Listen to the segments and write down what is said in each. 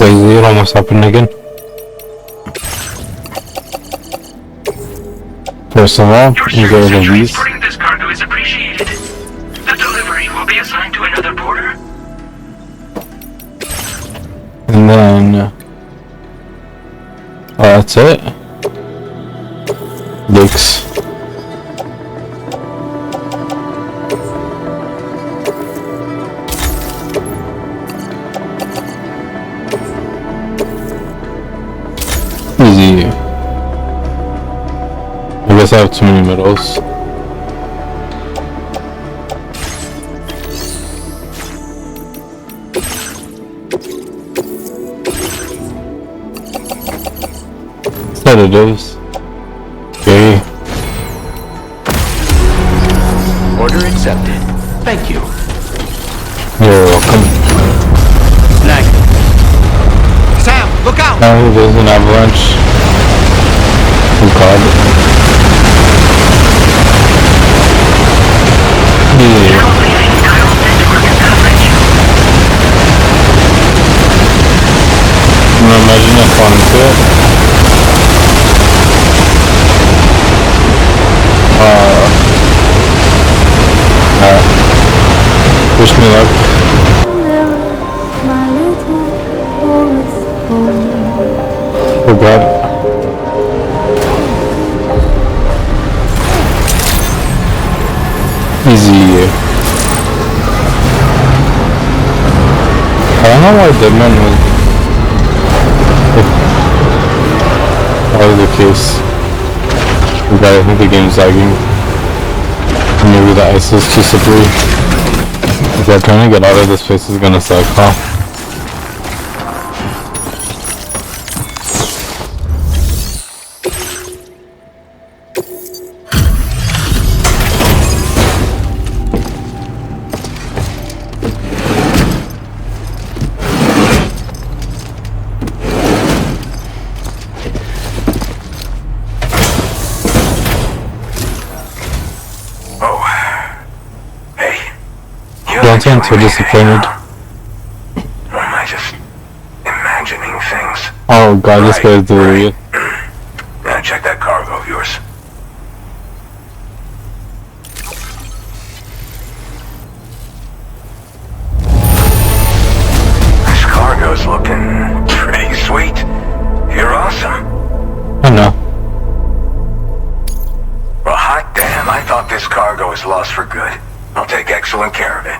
crazy, it almost happened again. First of all, you go to the V's. Transporting this cargo is appreciated. The delivery will be assigned to another porter. And then... oh, that's it? Dicks. Easy. I guess I have too many medals. Sedatives. Okay. Order accepted. Thank you. You're welcome. Snag. Sam, look out! Now there's an avalanche. Oh god. Yeah. Imagine if onto it. Wish me luck. Oh god. Easy. I don't know why Deadman was... if that was the case. But I think the game's lagging. Maybe the ice is too slippery. If I'm trying to get out of this place is gonna suck, huh? Don't sound so disappointed. Or am I just imagining things? Oh god, this guy's delirious. Now check that cargo of yours. This cargo's looking pretty sweet. You're awesome. I know. Well, hot damn, I thought this cargo was lost for good. I'll take excellent care of it.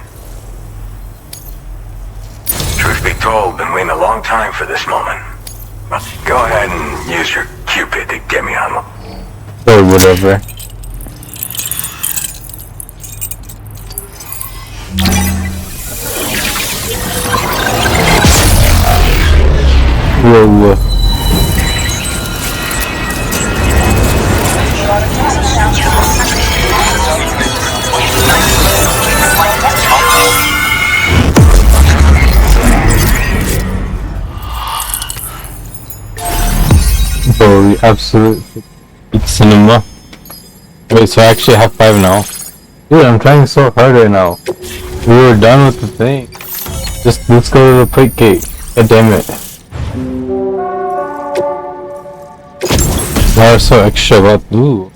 Truth be told, been waiting a long time for this moment. Go ahead and use your Cupid to get me on. Or whatever. Whoa. Holy absolute cinema. Wait, so I actually have 5 now. Dude, I'm trying so hard right now. We were done with the thing. Just let's go to the plate gate. God damn it. Why are so extra about ooh.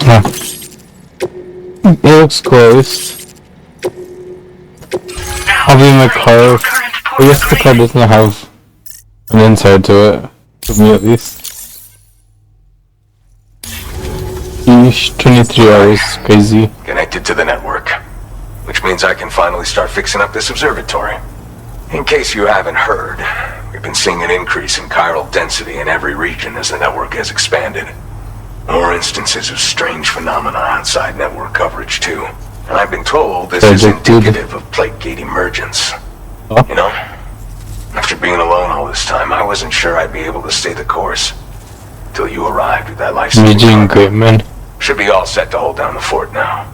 Ah. It looks closed. I'll be in my car. I guess the car doesn't have an inside to it. For me at least. Eesh, 23 hours, crazy. Connected to the network, which means I can finally start fixing up this observatory. In case you haven't heard, we've been seeing an increase in chiral density in every region as the network has expanded. More instances of strange phenomena outside network coverage too. And I've been told this is indicative of plate gate emergence. Huh? You know, after being alone all this time, I wasn't sure I'd be able to stay the course. Till you arrived with that life-saving Great man. Should be all set to hold down the fort now.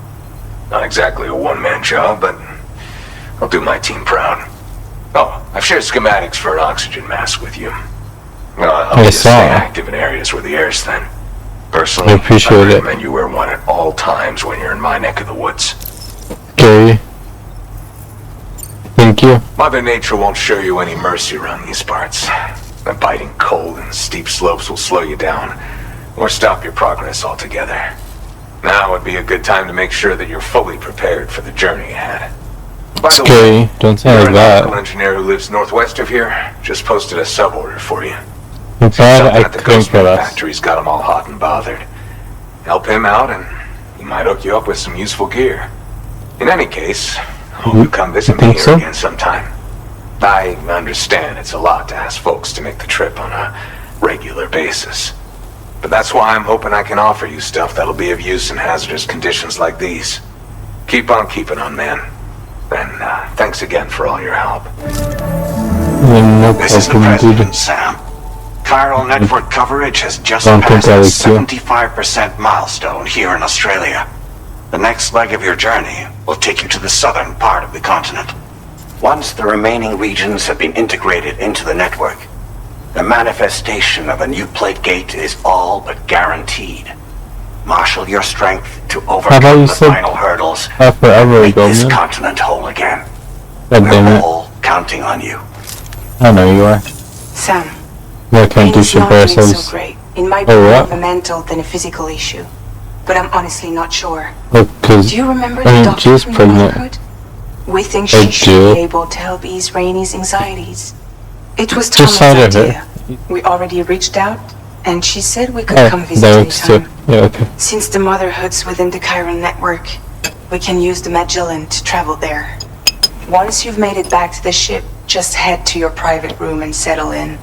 Not exactly a one-man job, but I'll do my team proud. Oh, I've shared schematics for an oxygen mask with you. I'll just stay active in areas where the air's thin. Personally, I appreciate it. recommend you wear one at all times when you're in my neck of the woods. Okay. Thank you. you. Mother Nature won't show you any mercy around these parts. The biting cold and steep slopes will slow you down, or stop your progress altogether. Now would be a good time to make sure that you're fully prepared for the journey ahead. By the way, Don't say you're like an that. local engineer who lives northwest of here. Just posted a sub-order for you. I'm glad Something I at the couldn't Ghost kill us. factory's got him all hot and bothered. Help him out and he might hook you up with some useful gear. In any case, I hope you come visit me think here so? again sometime. I understand it's a lot to ask folks to make the trip on a regular basis. But that's why I'm hoping I can offer you stuff that'll be of use in hazardous conditions like these. Keep on keeping on, man. And thanks again for all your help. No This is the problem, dude. President, Sam. Chiral network coverage has just Don't think passed I the like you. 75% milestone here in Australia. The next leg of your journey will take you to the southern part of the continent. Once the remaining regions have been integrated into the network, the manifestation of a new plate gate is all but guaranteed. Marshal your strength to How about overcome you the said final hurdles forever and make ago, this man? continent whole again. God damn We're it. all counting on you. I know you are. Sam, We can't do Rainey's shit not for doing ourselves. so great. It might be Oh, more what? of a mental than a physical issue. But I'm honestly not sure. Look, cause Do you remember I the mean, doctor she's from the pregnant. neighborhood? We think I she should do. be able to help ease Rainey's anxieties. It was Just Thomas' side of her. idea. We already reached out, and she said we could Oh, come visit that works too. anytime. Yeah, okay. Since the motherhood's within the Chiron network, we can use the Magellan to travel there. Once you've made it back to the ship, just head to your private room and settle in.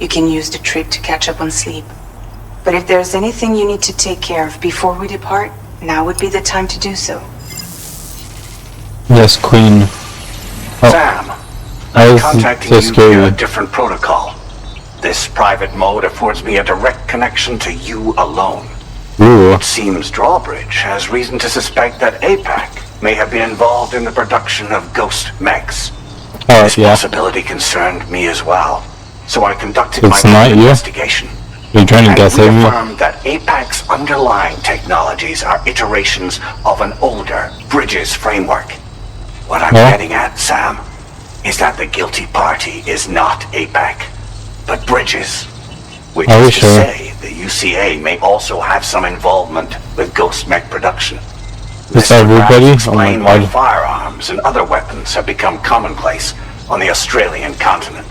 You can use the trip to catch up on sleep. But if there's anything you need to take care of before we depart, now would be the time to do so. Yes, Queen. Oh, Sam, I I'm was contacting so you via a scared. different protocol. This private mode affords me a direct connection to you alone. Ooh. It seems Drawbridge has reason to suspect that APAC may have been involved in the production of ghost mechs. This Yeah. possibility concerned me as well, so I conducted It's my not own you? investigation. You're trying to And guess at me? reaffirmed that APAC's underlying technologies are iterations of an older Bridges framework. What I'm Yeah. getting at, Sam, is that the guilty party is not APAC, but Bridges. Which Are we is to sure? say, the UCA may also have some involvement with ghost mech production. Is This would everybody? perhaps Oh my explain why god. firearms and other weapons have become commonplace on the Australian continent.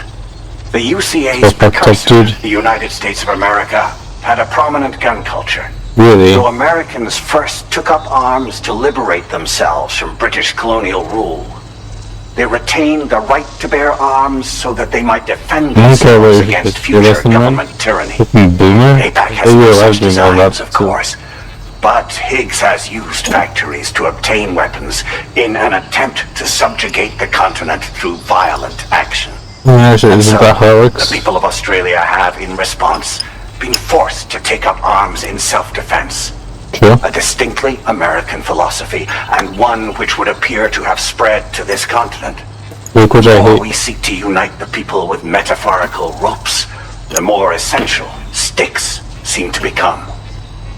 The UCA's So fucked up, precursor, dude. the United States of America, had a prominent gun culture. Really? Though Americans first took up arms to liberate themselves from British colonial rule, they retained the right to bear arms so that they might defend I don't care what themselves you're against you're future listening, man. government tyranny. Fucking boomer? APAC I has think no you're allowed such to do all that designs, of too. course, but Higgs has used factories to obtain weapons in an attempt to subjugate the continent through violent action. Yeah, shit, And isn't so, that how it works? the people of Australia have, in response, been forced to take up arms in self-defense. True. A distinctly American philosophy, and one which would appear to have spread to this continent. Look what I The more hate. we seek to unite the people with metaphorical ropes, the more essential sticks seem to become.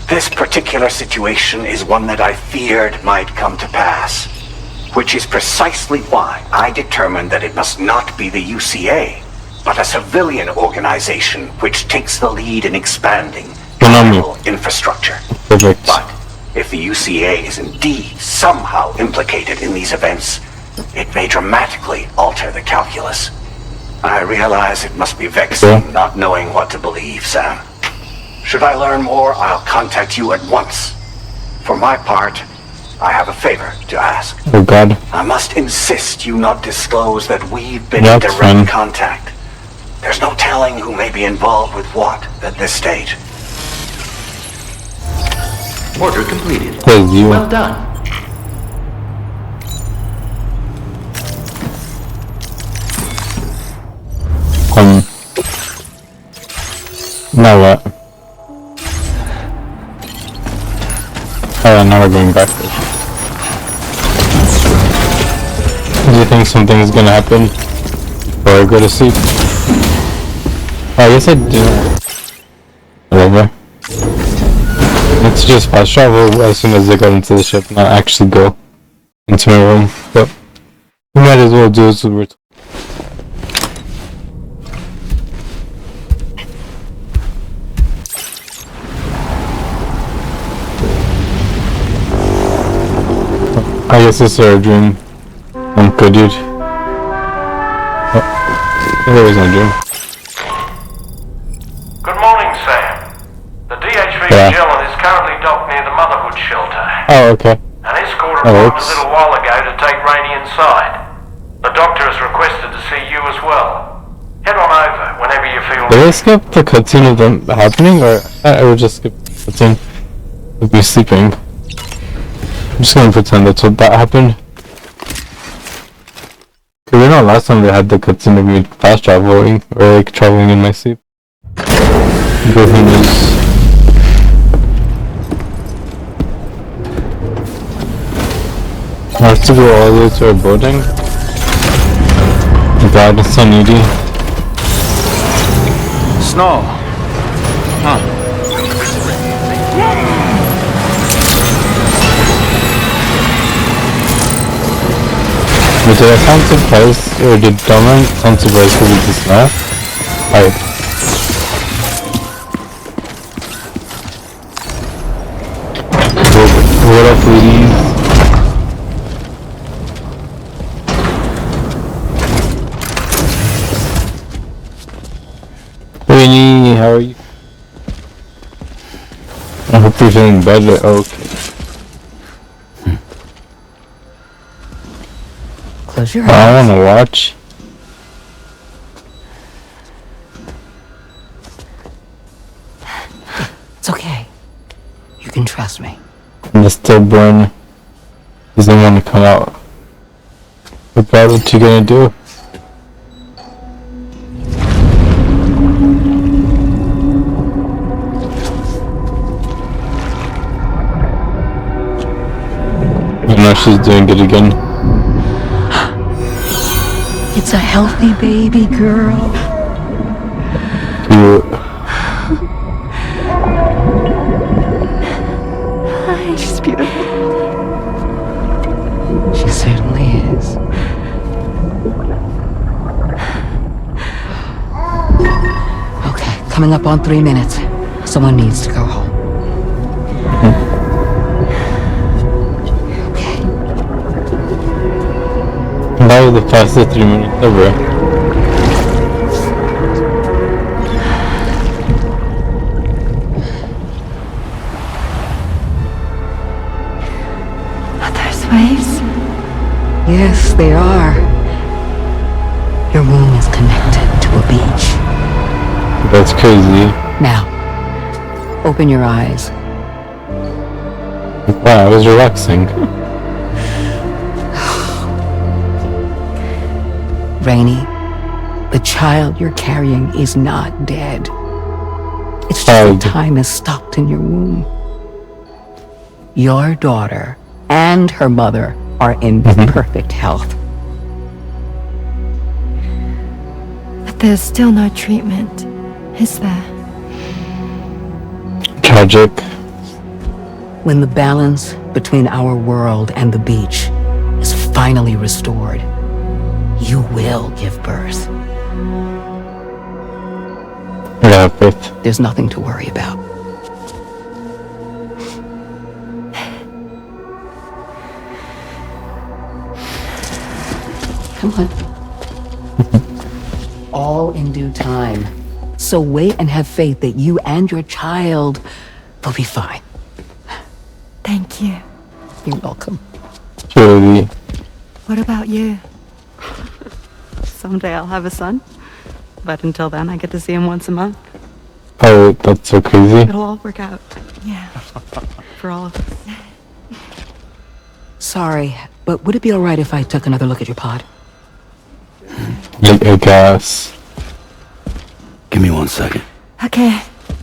This particular situation is one that I feared might come to pass, which is precisely why I determined that it must not be the UCA, but a civilian organization which takes the lead in expanding Konami. chiral infrastructure. Perfect. But if the UCA is indeed somehow implicated in these events, it may dramatically alter the calculus. I realize it must be vexing Yeah. not knowing what to believe, Sam. Should I learn more, I'll contact you at once. For my part, I have a favor to ask. Oh god. I must insist you not disclose that we've been Yeah, in that's direct fine. contact. There's no telling who may be involved with what at this stage. Order completed. Cause you. Well done. Now what? Oh, now we're going backwards. Do you think something's gonna happen before I go to sleep? Oh, I guess I do. Whatever. Let's just fast travel as soon as I get into the ship, not actually go into my room. But We might as well do this with I guess it's our dream. I'm good, dude. Oh, there was my dream. Good morning, Sam. The DHV Yeah. Magellan is currently docked near the Motherhood shelter. Oh, okay. An escort That arrived works. a little while ago to take Rainey inside. The doctor has requested to see you as well. Head on over whenever you feel Did I ready. skip the cutscene of them happening, or I would just skip the cutscene of me sleeping? I'm just gonna pretend that's what that happened. Cause I know last time they had the cutscene of me fast traveling, or like traveling in my sleep. But who knows? I have to go all the way to our building. God, it's so needy. Snow. Huh. But did I sound surprised, or did Dolan sound surprised for me to smell? Alright. What up, ladies? Winnie, how are you? I hope you're feeling better. Okay. Close your I eyes. wanna watch. It's okay. You can trust me. And the stillborn doesn't want to come out. What God, what you gonna do? I know she's doing it again. It's a healthy baby girl. Cute. She's beautiful. She certainly is. Okay, coming up on 3 minutes. Someone needs to go home. Okay. That was the fastest 3 minutes ever. Are those waves? Yes, they are. Your womb is connected to a beach. That's crazy. Now, open your eyes. Wow, I was relaxing. Rainey, the child you're carrying is not dead. It's just that time has stopped in your womb. Your daughter and her mother are in perfect health. But there's still no treatment, is there? Tragic. When the balance between our world and the beach is finally restored, you will give birth. I have faith. There's nothing to worry about. Come on. All in due time. So wait and have faith that you and your child will be fine. Thank you. You're welcome. Surely. What about you? Someday I'll have a son, but until then I get to see him once a month. Oh, that's so crazy. It'll all work out Yeah. for all of us. Sorry, but would it be alright if I took another look at your pod? I guess. Give me 1 second. Okay,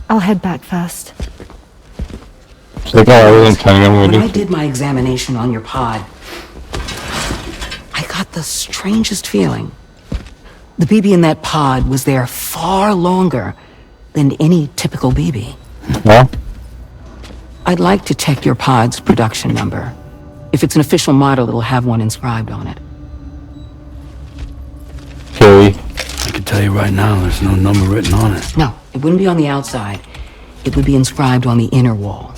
I'll head back first. She's like, oh, I wasn't planning on When I waiting. did my examination on your pod, I got the strangest feeling. The BB in that pod was there far longer than any typical BB. Well, I'd like to check your pod's production number. If it's an official model, it'll have one inscribed on it. Scary. I can tell you right now, there's no number written on it. No, it wouldn't be on the outside. It would be inscribed on the inner wall.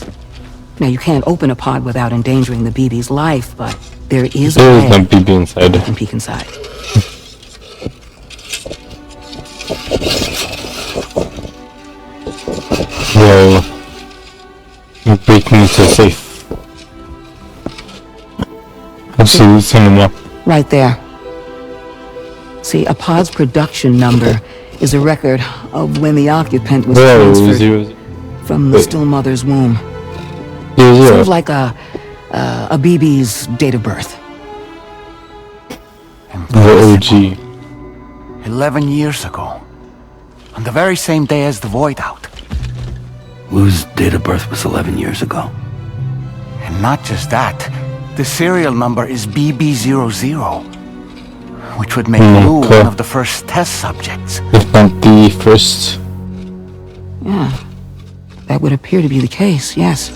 Now, you can't open a pod without endangering the BB's life, but there is a There is way no BB inside. you can peek inside. Whoa. You're breaking into a safe. Absolute cinema. Right there. See, a pod's production number is a record of when the occupant was Whoa, transferred zero. from the still mother's womb. Zero. Sort of like a BB's date of birth. The OG. 11 years ago. On the very same day as the void out. Lou's date of birth was 11 years ago. And not just that, the serial number is BB00, which would make Lou okay. one of the first test subjects. If not the first. Yeah, that would appear to be the case, yes.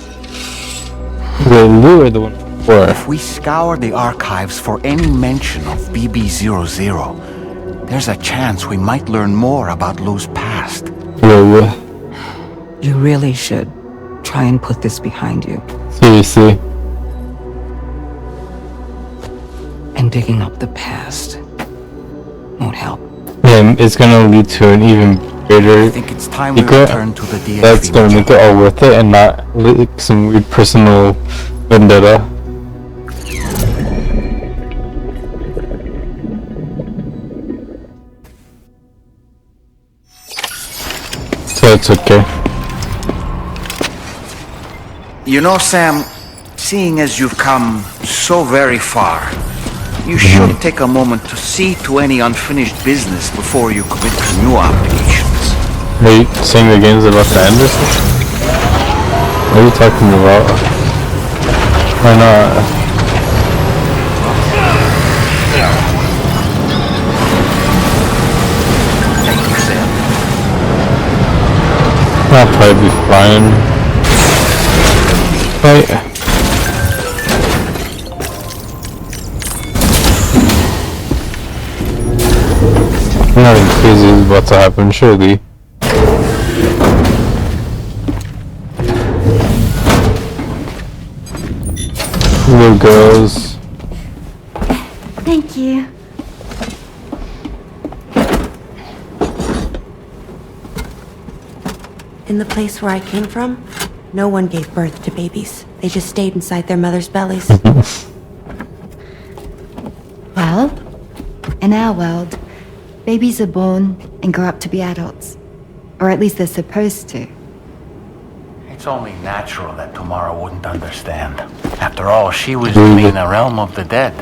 The Lou or the one before? If we scour the archives for any mention of BB00, there's a chance we might learn more about Lou's past. Whoa. You really should try and put this behind you. Seriously. And digging up the past won't help. Yeah, it's gonna lead to an even greater I think it's time we secret return to the DFV. that's gonna make it all worth it and not like some weird personal vendetta. So it's okay. You know, Sam, seeing as you've come so very far, you should take a moment to see to any unfinished business before you commit to new obligations. Are you saying the game's about to end or something? What are you talking about? Why not? Thank you, Sam. I'll probably be fine. Right. Nothing crazy is about to happen, surely. Little girls. Thank you. In the place where I came from, no one gave birth to babies. They just stayed inside their mother's bellies. Well, in our world, babies are born and grow up to be adults. Or at least they're supposed to. It's only natural that Tamara wouldn't understand. After all, she was in a realm of the dead.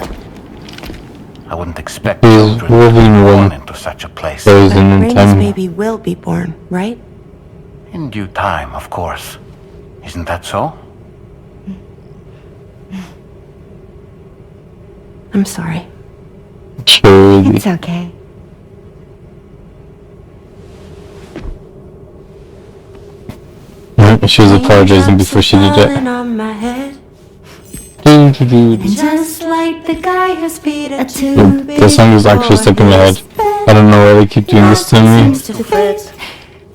I wouldn't expect children to be born into such a place. But Raina's baby will be born, right? In due time, of course. Isn't that so? I'm sorry. Surely. It's okay. She was apologizing before she did it. Just like the guy whose feet are too big. The song is actually stuck in my head. I don't know why they keep doing this to me.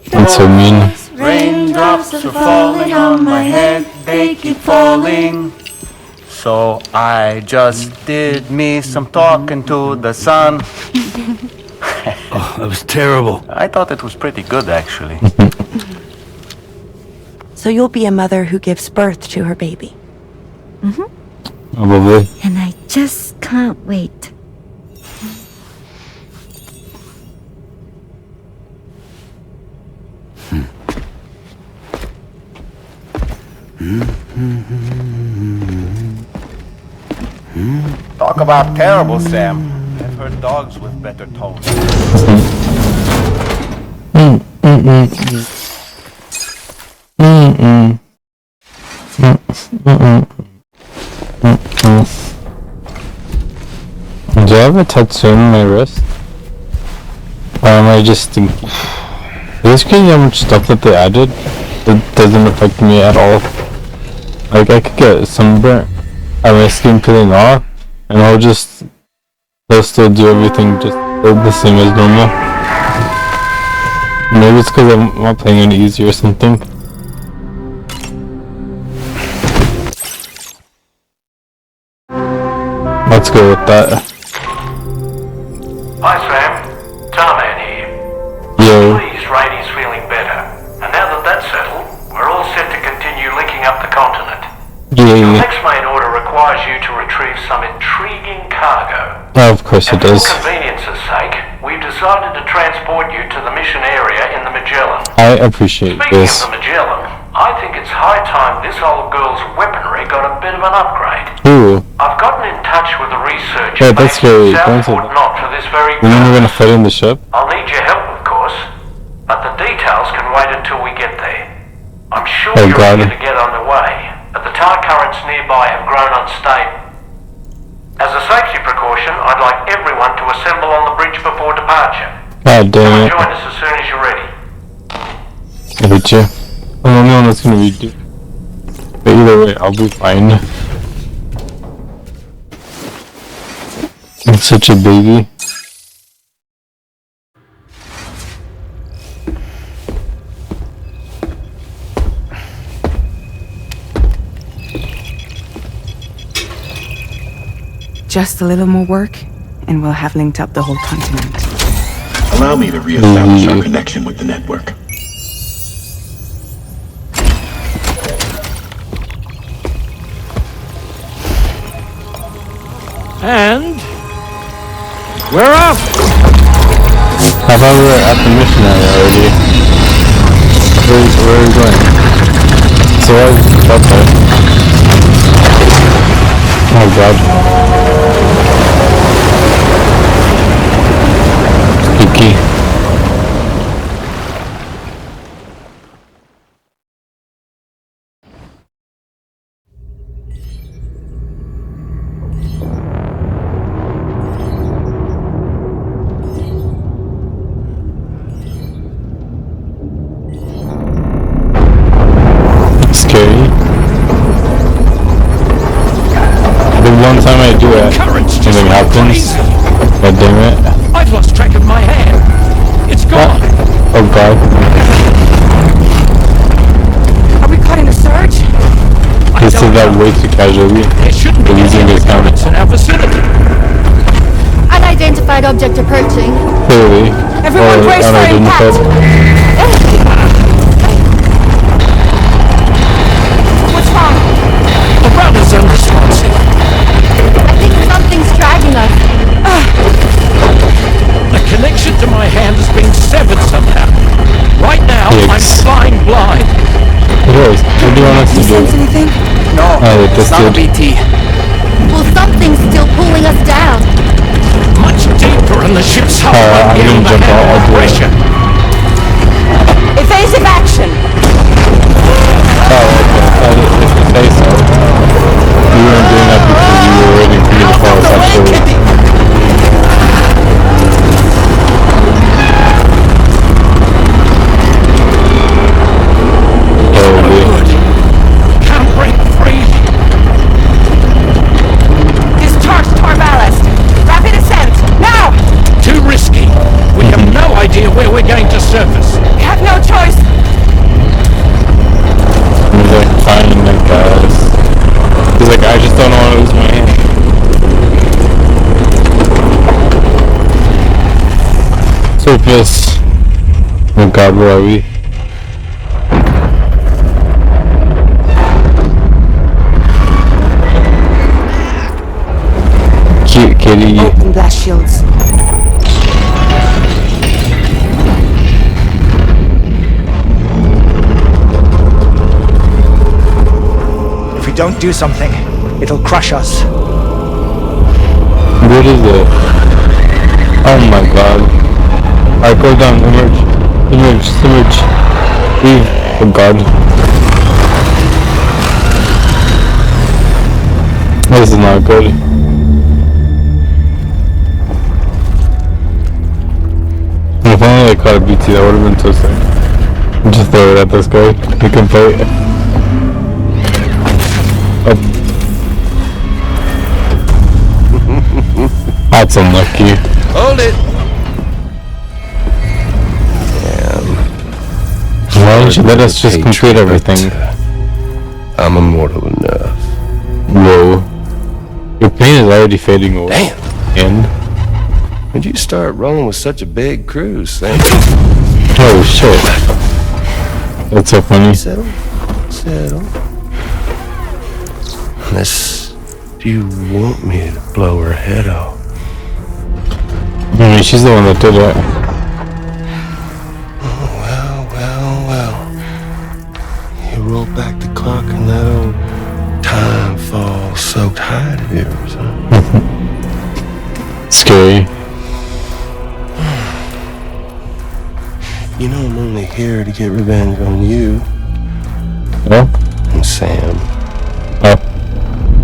It's so mean. Raindrops are falling on my head, they keep falling. So I just did me some talking to the sun. Oh, that was terrible. I thought it was pretty good, actually. So you'll be a mother who gives birth to her baby. Probably. And I just can't wait. Talk about terrible, Sam. I've heard dogs with better tones. Do I have a tattoo on my wrist? Or am I just thinking? It's crazy how much stuff that they added that doesn't affect me at all. Like, I could get sunburnt and my skin peeling off, and they'll still do everything just the same as normal. Maybe it's because I'm not playing any easy or something. Let's go with that. Hi Sam, Tarman here. Yo. Please, Rainey's feeling better. And now that that's settled, we're all set to continue linking up the continent. Your Yeah. next main order requires you to retrieve some intriguing cargo. Oh, of course it And does. for convenience's sake, we've decided to transport you to the mission area in the Magellan. I appreciate Speaking this. of the Magellan, I think it's high time this old girl's weaponry got a bit of an upgrade. Ooh. I've gotten in touch with the researcher Yeah, that's based in very- don't say Southport that. Knot for this very You mean we're gonna purpose. fight in the ship? I'll need your help, of course, but the details can wait until we get there. I'm sure Oh, you're God. eager to get underway, but the tar currents nearby have grown unstable. As a safety precaution, I'd like everyone to assemble on the bridge before departure. God damn Come and it. join us as soon as you're ready. I hate you. I'm the only one that's gonna be but either way, I'll be fine. I'm such a baby. Just a little more work, and we'll have linked up the whole continent. Allow me to reestablish our connection with the network. And we're off. I thought we were at the mission area already. Where are we going? So I was up there. Oh god. Spooky. Scary. The one time I do it, something happens. God damn it. I've lost track of my hand. It's gone. Oh god. Are we caught in a surge? He said that way too casually. There shouldn't be Losing any his hand. currents in our vicinity. Unidentified object approaching. Clearly. Everyone Or brace for unidentified. What's wrong? The rudder's unresponsive. I think something's dragging us. The connection to my hand has been severed somehow. Right now, I'm Yikes. flying blind. Anyways, what do you want us to do? Anything? No, Oh, it just did. BT. Well, something's still pulling us down. Much deeper in the ship's hull. I'm beyond gonna the jump out. handle I'll do it. pressure. Evasive action! Oh, okay. If you say so. You weren't doing that because you were waiting for me to fall actually. Holy. Can't break free. Discharge tar ballast! Rapid ascent! Now! Too risky. We have no idea where we're going to surface. We have no choice! He's like fine, like he's like, I just don't want to lose my hand. Surface. Oh god, where are we? Cute kitty. Open blast shields. If we don't do something, it'll crush us. What is it? Oh my god. Alright, go down, emerge. Emerge, emerge. Leave. Oh god. This is not good. If only I caught a BT, that would have been so sick. Just throw it at this guy. He can fight. Oh. That's unlucky. Hold it. Why don't you let us just complete everything? I'm immortal enough. Whoa. Your pain is already fading away. Damn. And When'd you start rolling with such a big crew, Sam? oh shit. That's so funny. Settle. Unless you want me to blow her head off. I mean, she's the one that did it. Well. You roll back the clock and that old time fall soaked hide of yours, huh? Scary. You know I'm only here to get revenge on you. Oh? And Sam. Oh.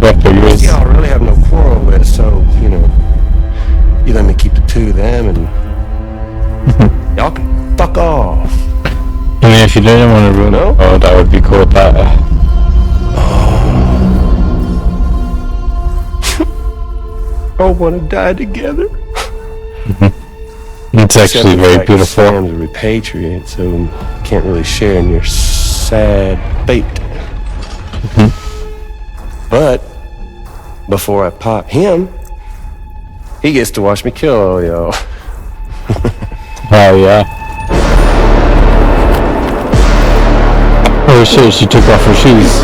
Yeah, figures. Y'all really have no quarrel with, so, you know, you let me keep the two of them and y'all can fuck off. I mean, if you didn't want to ruin it, oh, that would be cool with that. Oh, want to die together? It's actually very beautiful. Sam's a repatriate, so can't really share in your sad fate. But before I pop him, he gets to watch me kill all y'all. Oh yeah. Oh shit, she took off her shoes.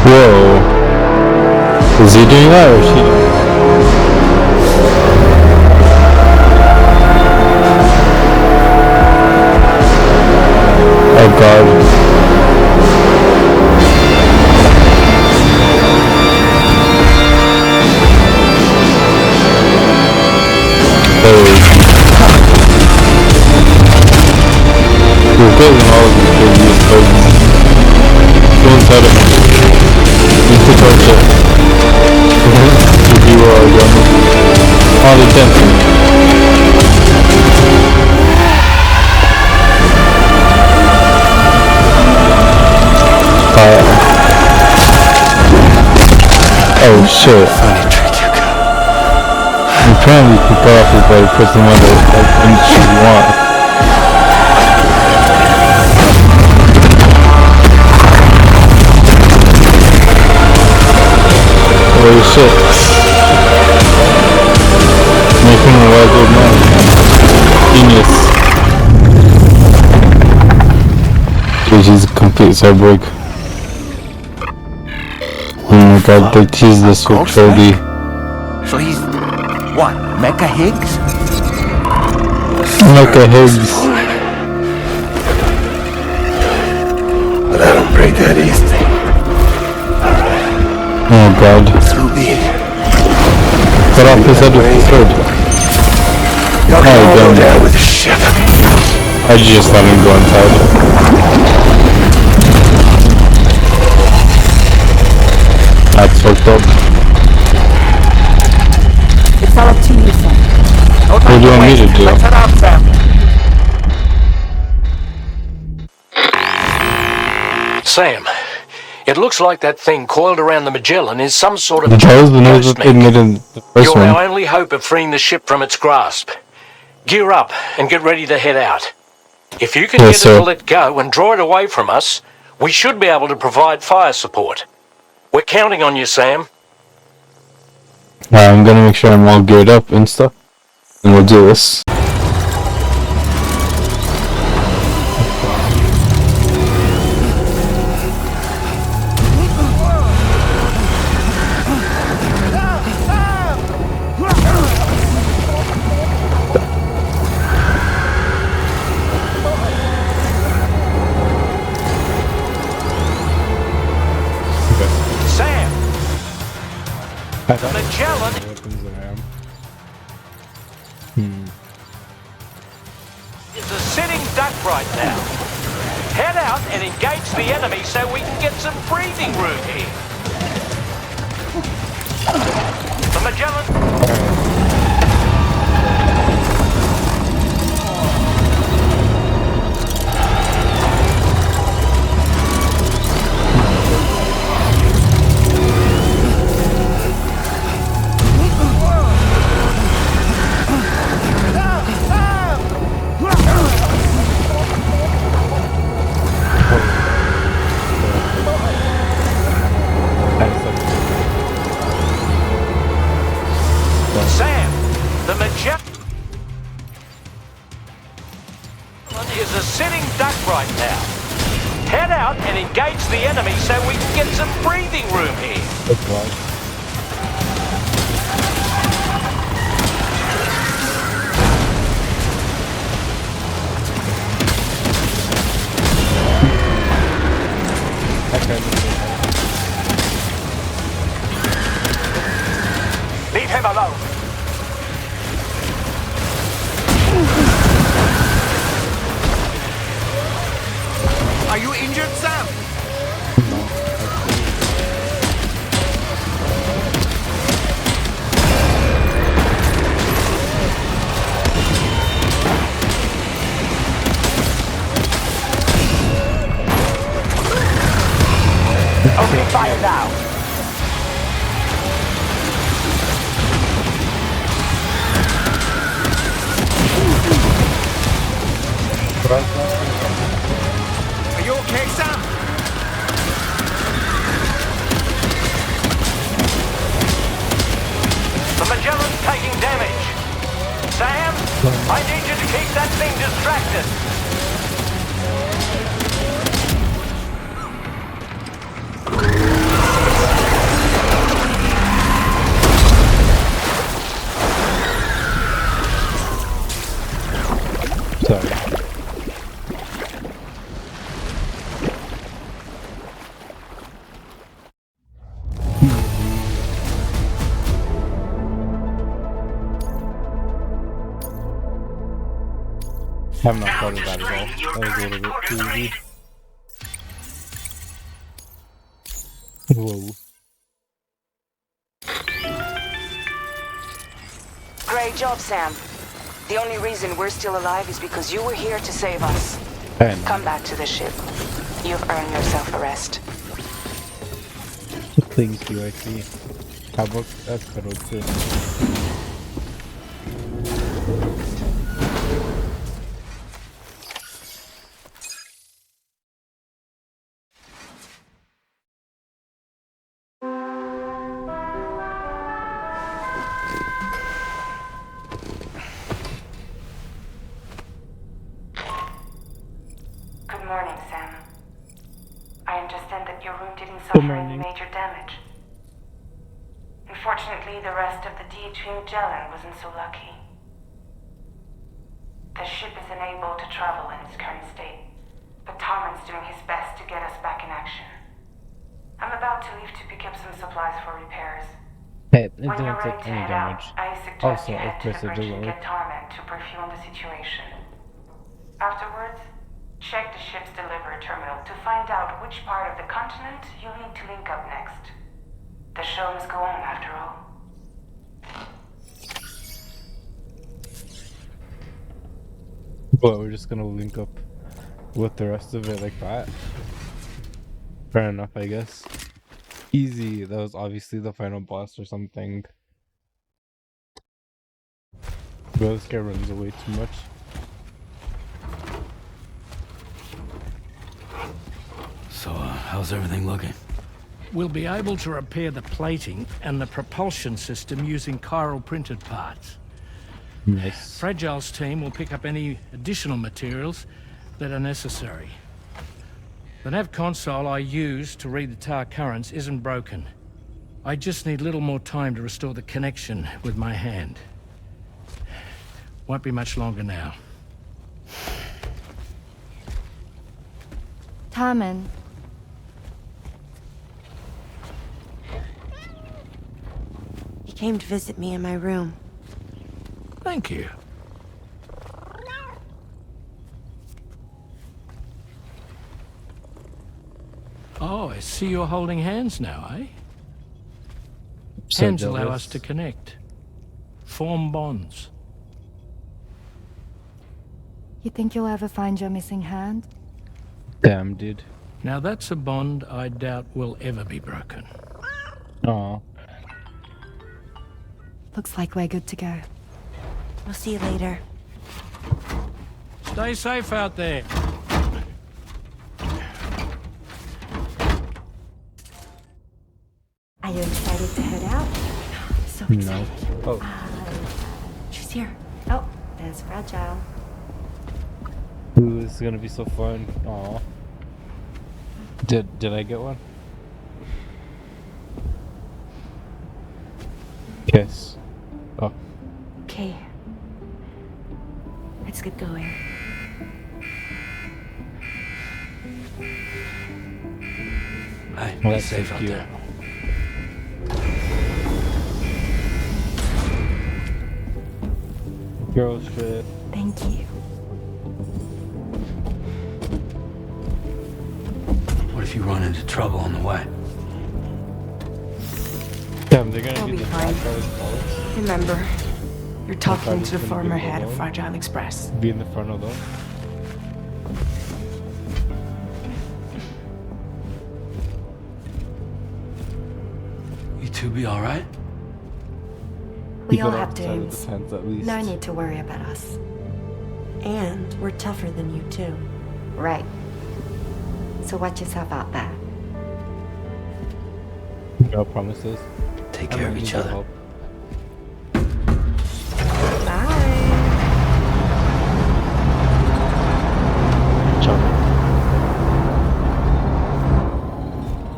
Whoa. Is he doing that or is she? Oh god. We're getting all of these craziest bugs. Go inside of me. Need to torch it. If you are again. All the attention. Oh shit. Funny trick you got. Apparently you can cut off his body, push him under like any shit you want. Holy shit. Making him a wild old man. Genius. Dude, he's a complete cyborg. Oh my god, they teased this with Cody. So he's what? Mecha Higgs? Mecha Higgs. But I don't break that easy. Oh god. So be it. Cut off his head with his sword. Y'all can all go down with the ship. I just let him go inside. That's fucked up. It's all up to you, Sam. What do you want me to do? Let's head out, Sam. Sam, it looks like that thing coiled around the Magellan is some sort of... The Charles the nose that they made in the first You're one. our only hope of freeing the ship from its grasp. Gear up and get ready to head out. If you can Yes, get it sir. to let go and draw it away from us, we should be able to provide fire support. We're counting on you, Sam. I'm gonna make sure I'm all geared up and stuff. And we'll do this. Sam! Magellan! Is a sitting duck right now. Head out and engage the enemy so we can get some breathing room here. The Magellan... Sam, the Magellan is a sitting duck right now. Head out and engage the enemy so we can get some breathing room here. Leave him alone. Are you injured, Sam? Open fire now. Are you okay, Sam? The Magellan's taking damage. Sam, I need you to keep that thing distracted. Sorry. I have not thought of that at all. That was a little bit too easy. Whoa. Great job, Sam. The only reason we're still alive is because you were here to save us. Come back to the ship. You've earned yourself a rest. Thank you, I see. How about that too? Good morning, Sam. I understand that your room didn't suffer any major damage. Unfortunately, the rest of the DHV Magellan wasn't so lucky. The ship is unable to travel in its current state, but Tarman's doing his best to get us back in action. I'm about to leave to pick up some supplies for repairs. Hey, it When didn't you're ready take to any head damage. out, I suggest Also, you of head to course, the I bridge do and lower. get Tarman to brief you on the situation. Afterwards, check the ship's delivery terminal to find out which part of the continent you'll need to link up next. The show must go on after all. But we're just gonna link up with the rest of it like that. Fair enough, I guess. Easy, that was obviously the final boss or something. Bro, this guy runs away too much. So, how's everything looking? We'll be able to repair the plating and the propulsion system using chiral printed parts. Nice. Fragile's team will pick up any additional materials that are necessary. The nav console I use to read the tower currents isn't broken. I just need a little more time to restore the connection with my hand. Won't be much longer now. Tarman. He came to visit me in my room. Thank you. Oh, I see you're holding hands now, eh? Hands allow us to connect. Form bonds. You think you'll ever find your missing hand? Damn, dude. Now that's a bond I doubt will ever be broken. Aw. Looks like we're good to go. We'll see you later. Stay safe out there. Are you excited to head out? So No. excited. Oh. She's here. Oh, there's Fragile. Ooh, this is gonna be so fun. Aw. Did I get one? Kiss. Oh. Okay. Let's get going. Hey, Well, be that's safe so out cute. there. Girl shit. Thank you. What if you run into trouble on the way? Damn, they're gonna I'll be be the fine. Fragile Remember, you're talking to the gonna former be head of alone? Fragile Express. Be in the front of them. You two be alright? We Keep all it have outside of the dooms. tents at least. No need to worry about us. And we're tougher than you, too. Right. So watch yourself out there. No promises. Take care of each other. Help.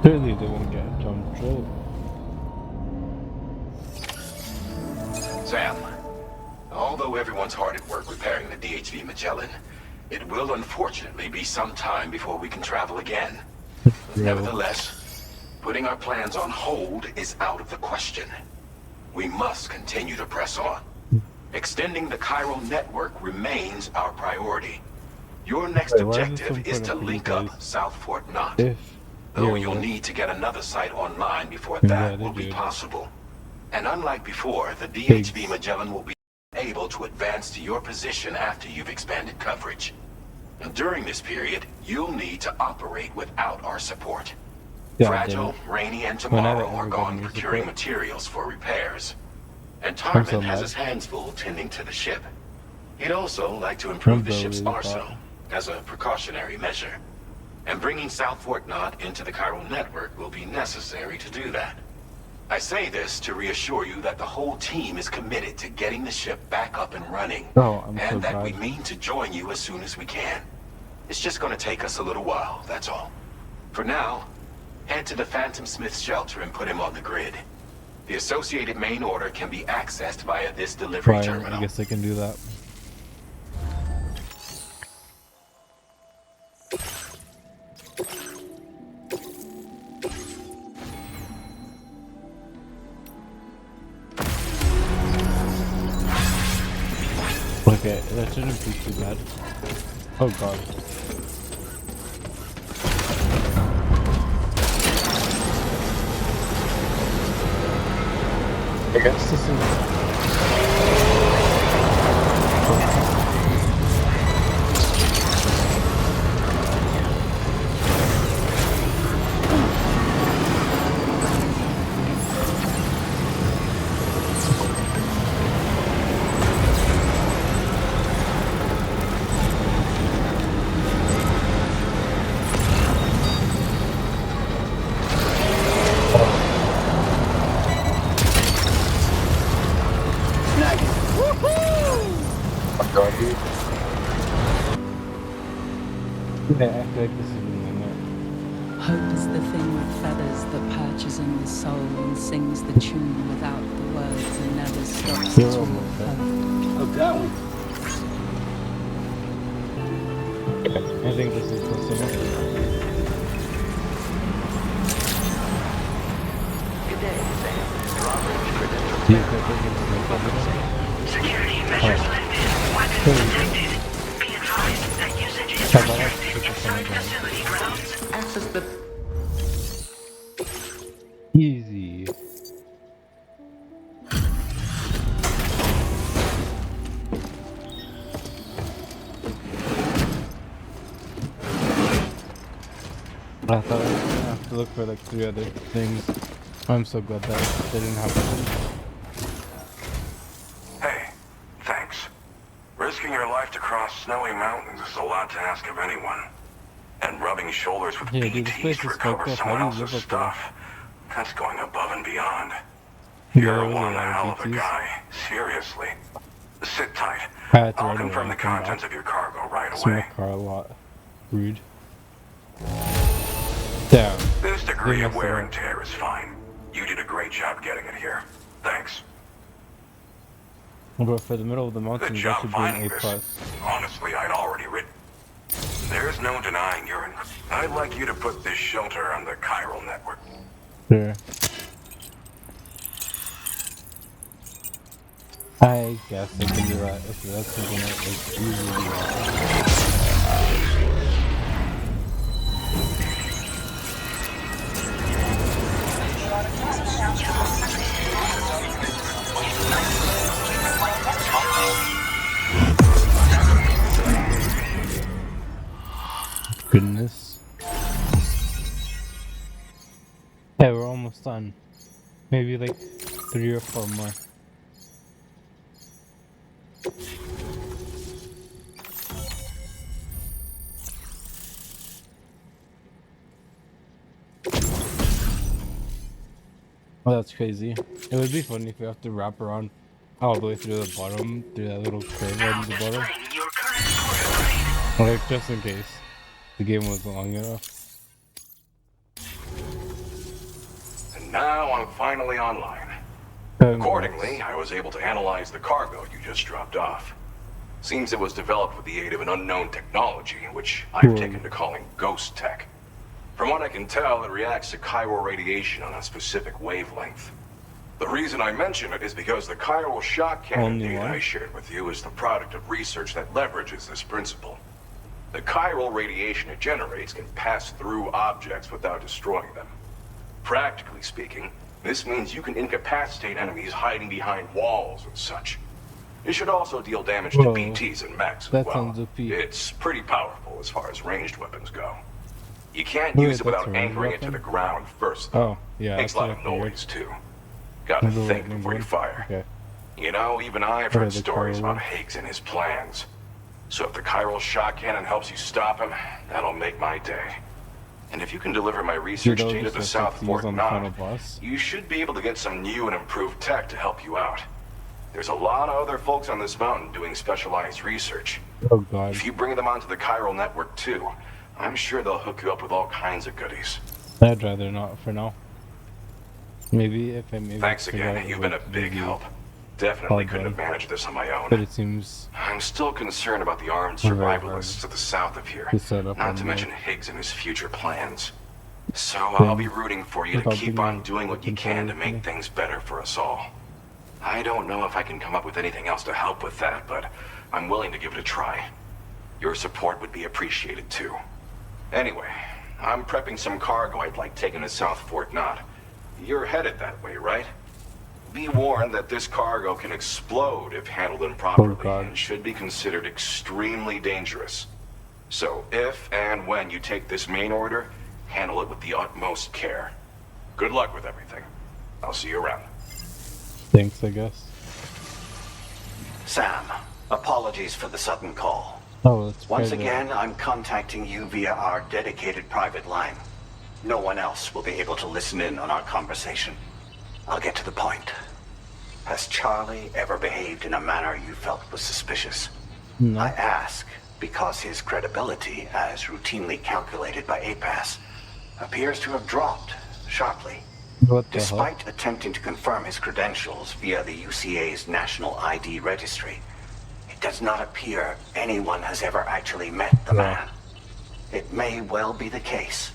Clearly they won't get jumped through. Sam, although everyone's hard at work repairing the DHV Magellan, it will unfortunately be some time before we can travel again. Nevertheless, putting our plans on hold is out of the question. We must continue to press on. Extending the Chiral network remains our priority. Your next Wait, why is this objective is to important for you link up guys? South Fort Knot. If Though yeah, you'll well, need to get another site online before Yeah, that they will be do. possible. And unlike before, the DHV Magellan will be able to advance to your position after you've expanded coverage. And during this period, you'll need to operate without our support. Yeah, Fragile, damn Rainy, and When have I Tomorrow are ever gone gotten your procuring support? materials for repairs. And I'm so Tarman has mad. his hands full tending to the ship. He'd also like to improve the so ship's really arsenal hot. as a precautionary measure. And bringing South Fort Knot into the Chiral network will be necessary to do that. I say this to reassure you that the whole team is committed to getting the ship back up and running, Oh, I'm so and that glad. we mean to join you as soon as we can. It's just going to take us a little while, that's all. For now, head to the Phantom Smith shelter and put him on the grid. The associated main order can be accessed via this delivery Fine, terminal. I guess I can do that. Okay, that shouldn't be too bad. Oh god. I guess this is... Yeah, I feel like this is the limit. Hope is the thing with feathers that perches in the soul and sings the tune without the words and never stops You're its almost real there. hope. Oh, that one. I think this is close enough. Good day, Sam. Your operation credentials. Do you think it's like Security measures lifted. Weapons detected. Be advised that usage is restricted inside facility grounds. Access the... Easy. I thought I was gonna have to look for like 3 other things. I'm so glad that they didn't happen. Hey, thanks. Risking your life to cross snowy mountains is a lot to ask of anyone. And rubbing shoulders with Yeah, dude, this place BTs to is recover fucked up. someone How do you else's live up there? stuff, that's going above and beyond. You're one hell of a guy. Seriously. Sit tight. I'll confirm the contents of your cargo right away. Car a lot. Rude. Damn. This degree of wear and tear is fine. You did a great job getting it here. Thanks. But for the middle of the mountains, Good that job should be an finding A+. this. Honestly, I'd already written. There's no denying you're in. I'd like you to put this shelter on the chiral network. Sure. I guess I can do that if that's something that is easily Goodness. Yeah, we're almost done. Maybe like 3 or 4 more. Oh, that's crazy. It would be funny if we have to wrap around all the way through the bottom, through that little curve on the bottom. Like, just in case the game was long enough. And now I'm finally online. Accordingly, I was able to analyze the cargo you just dropped off. Seems it was developed with the aid of an unknown technology, which I've taken to calling ghost tech. From what I can tell, it reacts to chiral radiation on a specific wavelength. The reason I mention it is because the chiral shock cannon data I shared with you is the product of research that leverages this principle. The chiral radiation it generates can pass through objects without destroying them. Practically speaking, this means you can incapacitate enemies hiding behind walls and such. It should also deal damage to BTs and mechs as well. It's pretty powerful as far as ranged weapons go. You can't use it without anchoring it to the ground first, though. Oh, yeah. Makes a lot of noise, too. Gotta think before you fire. Okay. You know, even I've heard stories about Higgs and his plans. So if the chiral shock cannon helps you stop him, that'll make my day. And if you can deliver my research data to South Fort Knox, you should be able to get some new and improved tech to help you out. There's a lot of other folks on this mountain doing specialized research. Oh god. If you bring them onto the chiral network too, I'm sure they'll hook you up with all kinds of goodies. I'd rather not for now. Maybe if I maybe. Thanks again, you've been a big help. Definitely couldn't have managed this on my own. But it seems I'm still concerned about the armed survivalists to the south of here, not to mention Higgs and his future plans. So I'll be rooting for you to keep on doing what you can to make things better for us all. I don't know if I can come up with anything else to help with that, but I'm willing to give it a try. Your support would be appreciated too. Anyway, I'm prepping some cargo I'd like taken to South Fort Knot. You're headed that way, right? Be warned that this cargo can explode if handled improperly and should be considered extremely dangerous. So if and when you take this main order, handle it with the utmost care. Good luck with everything. I'll see you around. Thanks, I guess. Sam, apologies for the sudden call. Oh, it's Once again, I'm contacting you via our dedicated private line. No one else will be able to listen in on our conversation. I'll get to the point. Has Charlie ever behaved in a manner you felt was suspicious? No. I ask because his credibility, as routinely calculated by APAS, appears to have dropped sharply. Despite attempting to confirm his credentials via the UCA's National ID Registry, it does not appear anyone has ever actually met the man. It may well be the case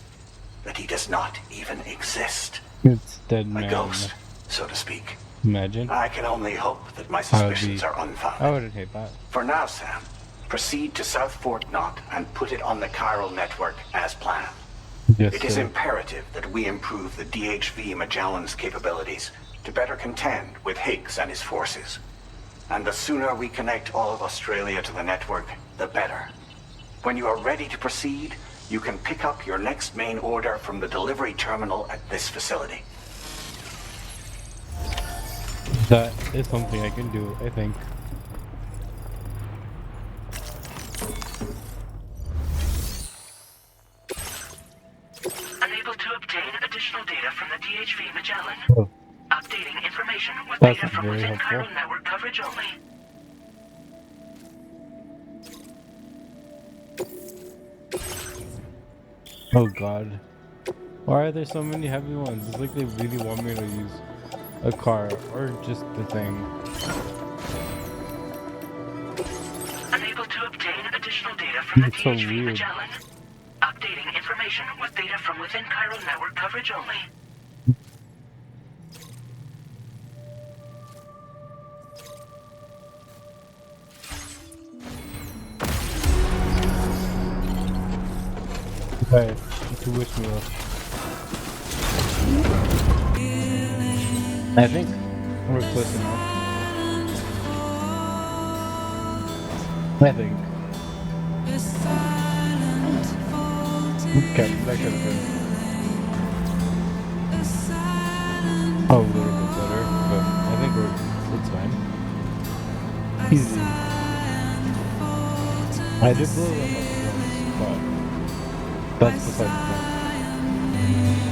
that he does not even exist. It's dead man. A ghost, so to speak. Imagine. I can only hope that my suspicions are unfounded. I wouldn't hate that. For now, Sam, proceed to South Fort Knot and put it on the chiral network as planned. Yes, it is imperative that we improve the DHV Magellan's capabilities to better contend with Higgs and his forces. And the sooner we connect all of Australia to the network, the better. When you are ready to proceed, you can pick up your next main order from the delivery terminal at this facility. That is something I can do, I think. Unable to obtain additional data from the DHV Magellan. Updating information That's Data from very within helpful. Chiral network coverage only. Oh god. Why are there so many heavy ones? It's like they really want me to use a car or just the thing. Unable to obtain additional data from the It's so DHV weird. Magellan. Updating information with data from within Chiral network coverage only. Okay, to wish me luck. I think we're close enough. I think. Okay, that could have been a little bit better, but I think it's fine. Easy. I did blow them up once, but that's beside the point.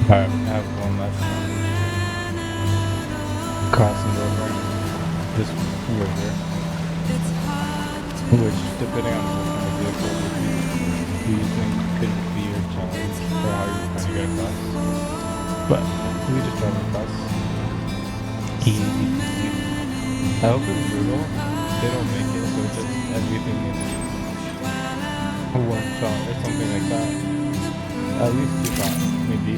Alright, I have one left challenge. Crossing over this river, which, depending on what kind of vehicle you're using, could be your challenge for how you're trying to get across. But we just drive across. Easy peasy. I hope in brutal they don't make it so just everything is one shot or something like that. At least 2 shots, maybe.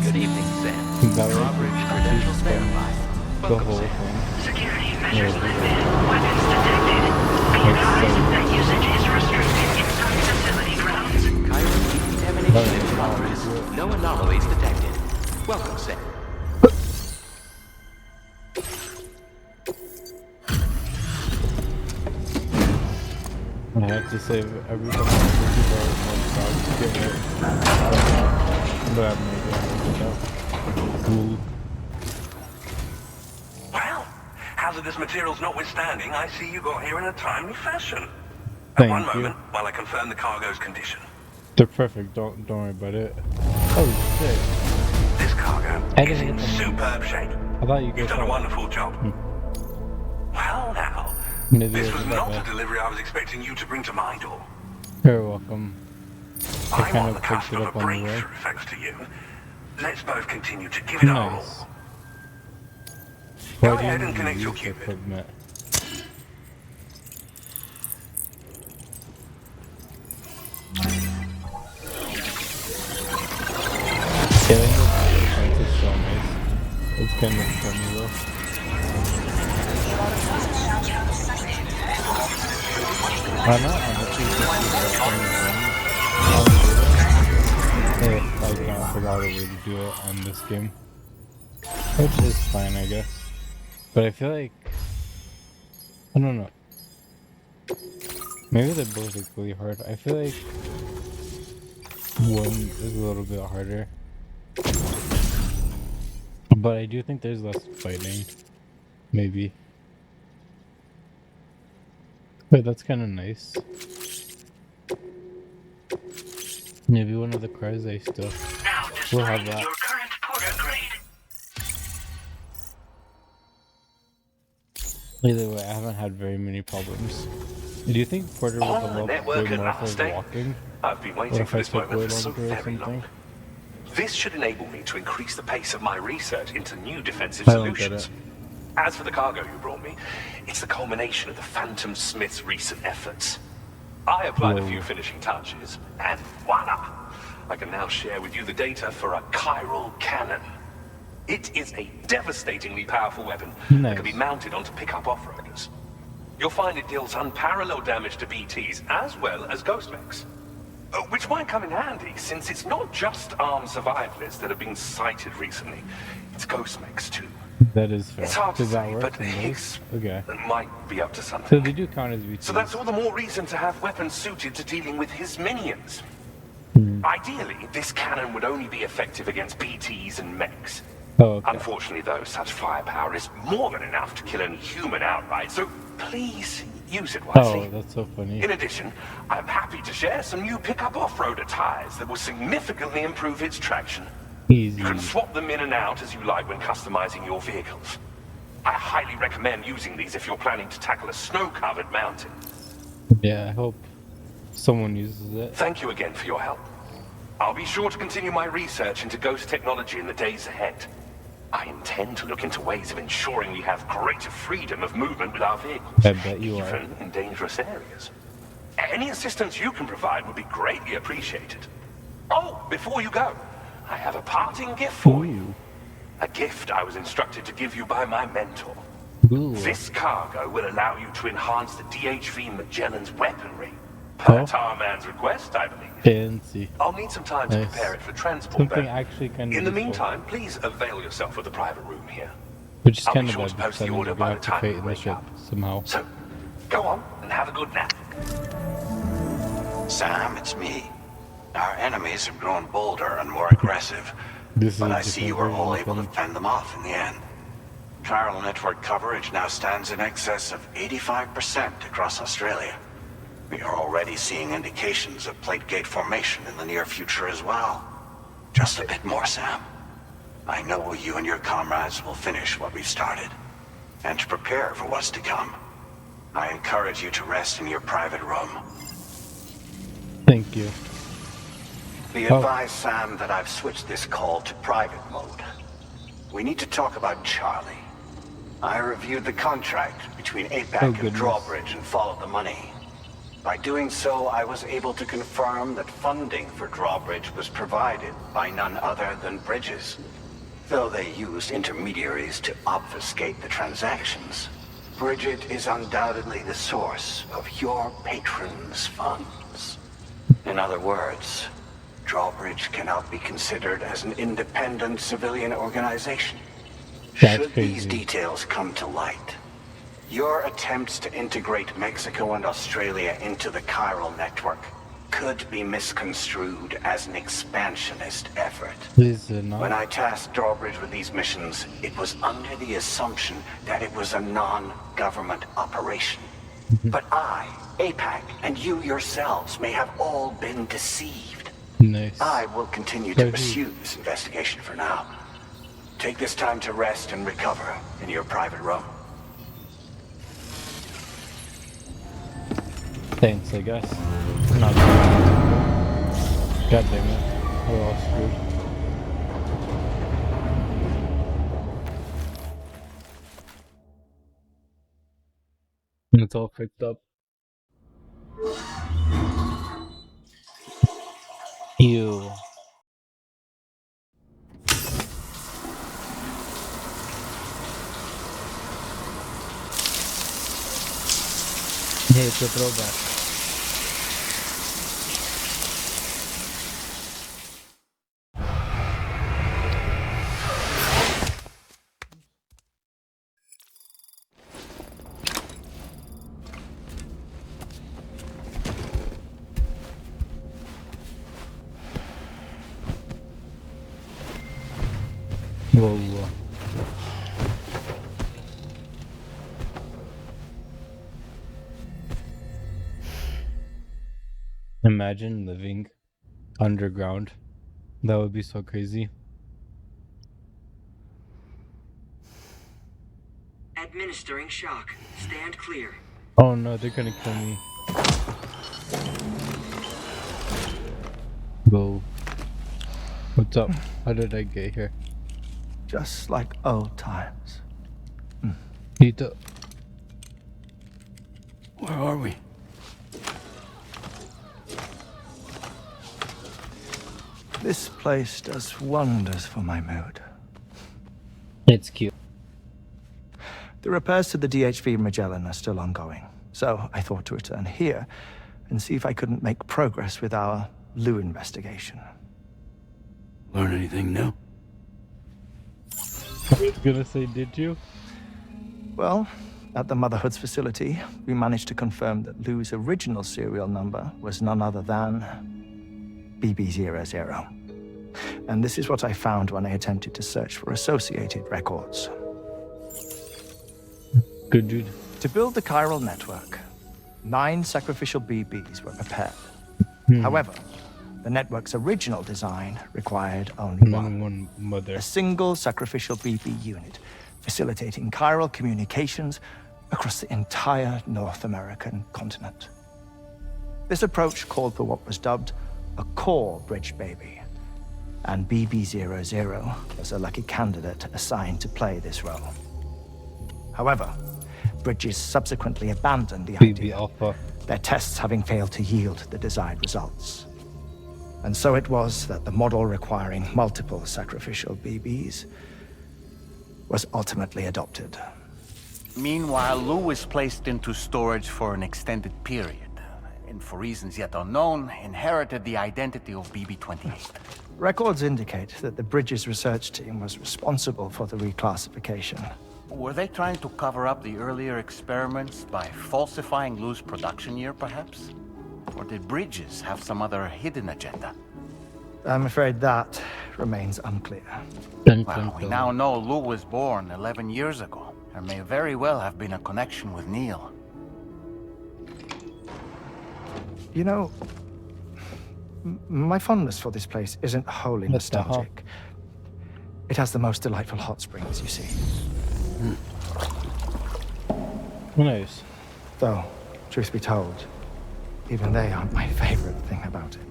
Good evening, Sam. That way Drawbridge credentials verified. the whole thing. Security measures lifted. Weapons detected. Be advised that usage is restricted inside facility grounds. Chiral decontamination in progress. No anomalies detected. Welcome, Sam. I have to save every time I get it. But I have no idea how to get out. Cool. Well, hazardous materials notwithstanding, I see you got here in a timely fashion. Thank One you. moment while I confirm the cargo's condition. They're perfect, don't worry about it. Oh shit. This cargo I is didn't in get them. superb shape. I thought you You've guys done a saw it. wonderful job. Well now, Maybe this it was wasn't that not bad. the delivery I was expecting you to bring to my door. You're welcome. I I'm kind on of the picked cusp it of a up on the way. breakthrough thanks to you. Let's both continue to give it our all. Nice. Go Why ahead do and you connect your use Cupid. equipment? Killing the defense is so nice. It's kind of funny though. Why not? Honestly, just use that kind of thing. If I can't figure out a way to do it on this game. Which is fine, I guess. But I feel like... I don't know. Maybe they're both equally hard. I feel like one is a little bit harder. But I do think there's less fighting. Maybe. But that's kind of nice. Maybe one of the cars I still will have that. Your current porter grade. Either way, I haven't had very many problems. Do you think Porter will On the develop network way at more last for day. walking? I've been What waiting if for I this took moment way for so longer or very something? long. This should enable me to increase the pace of my research into new defensive I don't get solutions. As for the cargo you brought me, it's the culmination of the Phantom Smith's recent efforts. I applied a few finishing touches, and voila! I can now share with you the data for a chiral cannon. It is a devastatingly powerful weapon that can be mounted onto pickup off-roaders. You'll find it deals unparalleled damage to BTs as well as ghost mechs. Which might come in handy, since it's not just armed survivalists that have been sighted recently. It's ghost mechs too. That is fair. It's hard to Does that say, work but in Higgs those? Okay. might be up to something. So they do count as VTs. So that's all the more reason to have weapons suited to dealing with his minions. Ideally, this cannon would only be effective against BTs and mechs. Oh, okay. Unfortunately, though, such firepower is more than enough to kill any human outright, so please use it wisely. Oh, that's so funny. In addition, I'm happy to share some new pickup off-roader tires that will significantly improve its traction. Easy. You can swap them in and out as you like when customizing your vehicles. recommend using these if you're planning to tackle a snow-covered mountain. Yeah, I hope someone uses it. Thank you again for your help. I'll be sure to continue my research into ghost technology in the days ahead. I intend to look into ways of ensuring we have greater freedom of movement with our vehicles, I bet you are. even in dangerous areas. Any assistance you can provide would be greatly appreciated. Oh, before you go, I have a parting gift for you. A gift I was instructed to give you by my mentor. Ooh. This cargo will allow you to enhance the DHV Magellan's weaponry. Per Tarman's request, I believe. Fancy. I'll need some time to prepare it for transport. Something actually kind of In the useful. meantime, please avail yourself of the private room here. Which is I'll kind be of sure bad to because post the I'm order gonna by have the to time pay you in the wake ship up. somehow. So, go on and have a good nap. Sam, it's me. Our enemies have grown bolder and more aggressive, but I see you were all able to fend them off in the end. Chiral network coverage now stands in excess of 85% across Australia. We are already seeing indications of plate gate formation in the near future as well. Just a bit more, Sam. I know you and your comrades will finish what we've started. And to prepare for what's to come, I encourage you to rest in your private room. Thank you. Be advised, Sam, that I've switched this call to private mode. We need to talk about Charlie. I reviewed the contract between APAC and Drawbridge and followed the money. By doing so, I was able to confirm that funding for Drawbridge was provided by none other than Bridges. Though they used intermediaries to obfuscate the transactions, Bridget is undoubtedly the source of your patrons' funds. In other words, Drawbridge cannot be considered as an independent civilian organization. Should these details come to light, your attempts to integrate Mexico and Australia into the chiral network could be misconstrued as an expansionist effort. When I tasked Drawbridge with these missions, it was under the assumption that it was a non-government operation. But I, APAC, and you yourselves may have all been deceived. Nice. I will continue to pursue this investigation for now. Take this time to rest and recover in your private room. Thanks, I guess. Not God damn it. We're all screwed. It's all picked up. Ew. Hey, it's a throwback. Whoa. Imagine living underground. That would be so crazy. Administering shock. Stand clear. Oh no, they're gonna kill me. Whoa. What's up? How did I get here? Just like old times. Eat up. Where are we? This place does wonders for my mood. It's cute. The repairs to the DHV Magellan are still ongoing, so I thought to return here and see if I couldn't make progress with our Lou investigation. Learn anything new? I was gonna say, did you? Well, at the Motherhood's facility, we managed to confirm that Lou's original serial number was none other than BB00. And this is what I found when I attempted to search for associated records. Good dude. To build the chiral network, 9 sacrificial BBs were prepared. However, the network's original design required only one mother. a single sacrificial BB unit, facilitating chiral communications across the entire North American continent. This approach called for what was dubbed a core bridge baby, and BB-00 was a lucky candidate assigned to play this role. However, Bridges subsequently abandoned the idea, their tests having failed to yield the desired results. And so it was that the model requiring multiple sacrificial BBs was ultimately adopted. Meanwhile, Lou was placed into storage for an extended period, and for reasons yet unknown, inherited the identity of BB-28. Records indicate that the Bridges research team was responsible for the reclassification. Were they trying to cover up the earlier experiments by falsifying Lou's production year, perhaps? Or did Bridges have some other hidden agenda? I'm afraid that remains unclear. Well, we now know Lou was born 11 years ago. There may very well have been a connection with Neil. You know, my fondness for this place isn't wholly nostalgic. It has the most delightful hot springs, you see. Nice. Though, truth be told, even they aren't my favorite thing about it.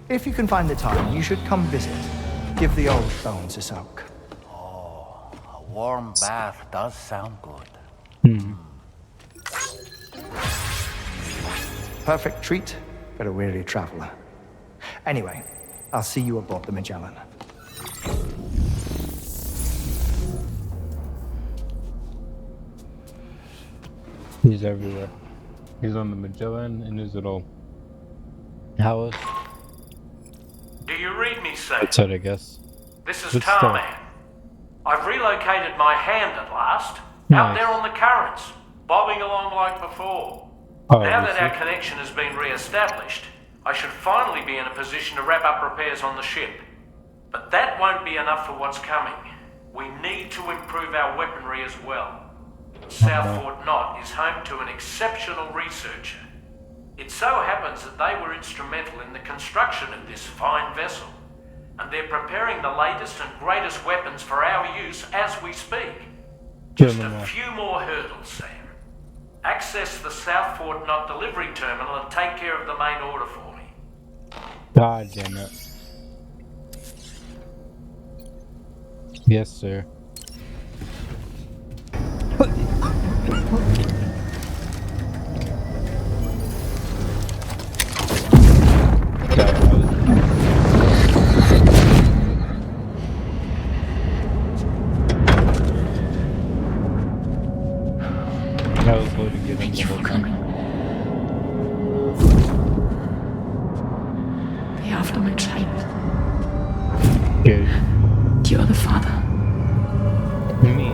If you can find the time, you should come visit. Give the old bones a soak. Oh, a warm bath does sound good. Perfect treat for a weary traveler. Anyway, I'll see you aboard the Magellan. He's everywhere. He's on the Magellan in his little house. Do you read me, Sam? Outside, I guess. This is Good Tarman. stuff. I've relocated my hand at last. Out Nice. there on the currents, bobbing along like before. Oh, Now you that see? our connection has been re-established, I should finally be in a position to wrap up repairs on the ship. But that won't be enough for what's coming. We need to improve our weaponry as well. South Fort Knot is home to an exceptional researcher. It so happens that they were instrumental in the construction of this fine vessel, and they're preparing the latest and greatest weapons for our use as we speak. Just a few more hurdles, Sam. Access the South Fort Knot delivery terminal and take care of the main order for me. God damn it. Yes, sir. I was going to get him the whole time. Be after my child. Good. You're the father. Me?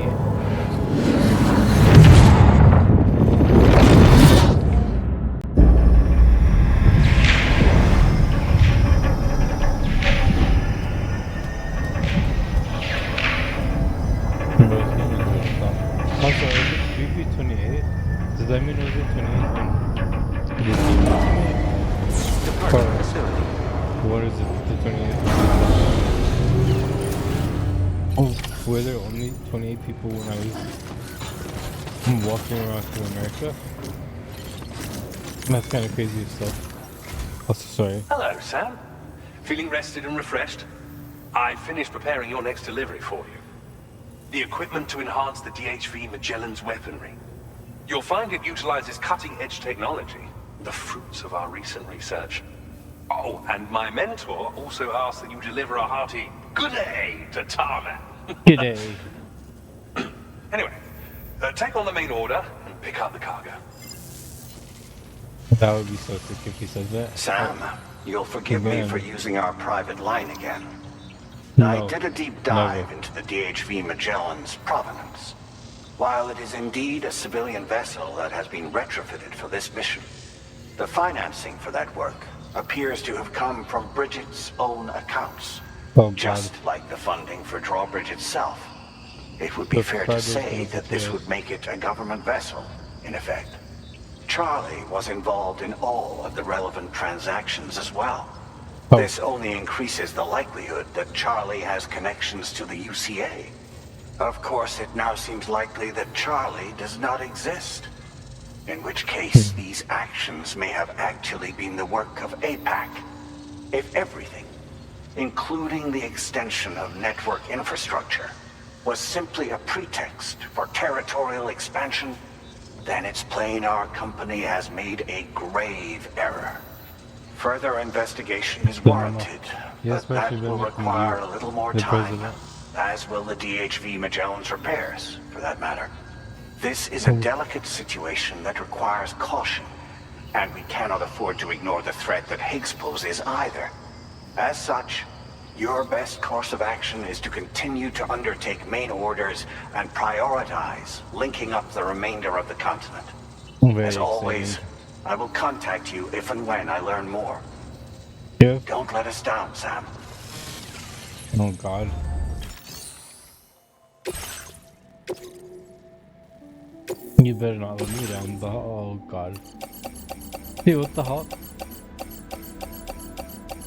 Also, is it BB-28? Does that mean it was it 28? It is BB-28. Department facility. What is it? The 28? Oh, were there only 28 people when I was walking around through America? That's kind of crazy stuff. Also, sorry. Hello, Sam. Feeling rested and refreshed? I finished preparing your next delivery for you. The equipment to enhance the DHV Magellan's weaponry. You'll find it utilizes cutting-edge technology, the fruits of our recent research. Oh, and my mentor also asked that you deliver a hearty good day to Tarman. Good day. Anyway, take on the main order and pick up the cargo. That would be so sick if he says that. Sam, you'll forgive me Again. for using our private line again. No, I did a deep dive never. into the DHV Magellan's provenance. While it is indeed a civilian vessel that has been retrofitted for this mission, the financing for that work appears to have come from Bridget's own accounts. Oh, just like the funding for Drawbridge itself. It would be fair to say that this would make it a government vessel, in effect. Charlie was involved in all of the relevant transactions as well. This only increases the likelihood that Charlie has connections to the UCA. Of course, it now seems likely that Charlie does not exist. In which case, these actions may have actually been the work of APAC. If everything, including the extension of network infrastructure, was simply a pretext for territorial expansion, then it's plain our company has made a grave error. Further investigation is warranted, but that will require a little more time, as will the DHV Magellan's repairs, for that matter. This is a delicate situation that requires caution, and we cannot afford to ignore the threat that Higgs poses either. As such, your best course of action is to continue to undertake main orders and prioritize linking up the remainder of the continent. As always, I will contact you if and when I learn more. Yeah. Don't let us down, Sam. Oh God. You better not let me down. Oh God. Hey, what the hell?